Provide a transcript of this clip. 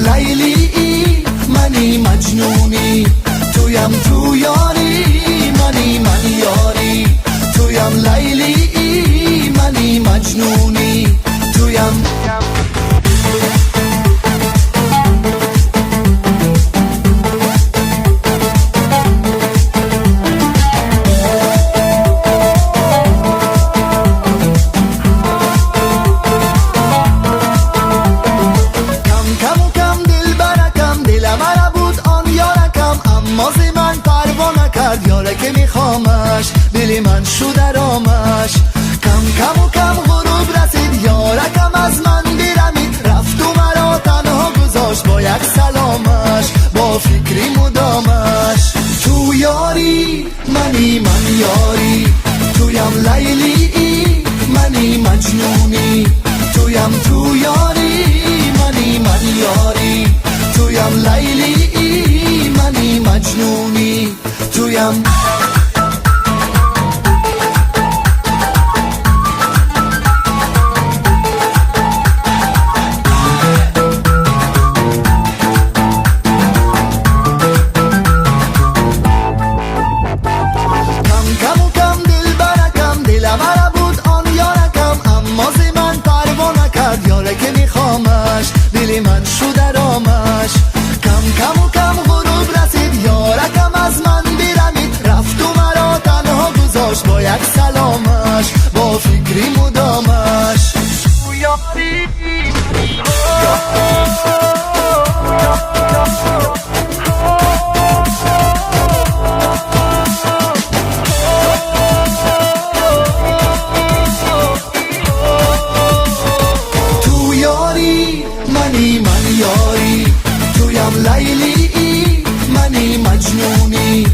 لیلی منی مجنونی، تویم تو یاری منی من یاری، تویم لیلی منی مجنونی، تویم یاره که میخوامش، دلی من شو درامش. کم کم و کم غروب رسید، یارکم از من بیرمید، رفت و مرا تنها گذاشت با یک سلامش، با فکری مدامش. تو یاری منی من یاری، تویم لیلی منی مجنونی، تویم تو یاری منی من یاری، تویم لیلی منی مجنونی، تویم دلی من شو درامش. کم کم و کم غروب رسید، یارکم از من بیرمید، رفت و مرا تنها گذاشت با یک سلامش، با فکری مدامش. منی من یاری، تویم لیلی منی مجنونی،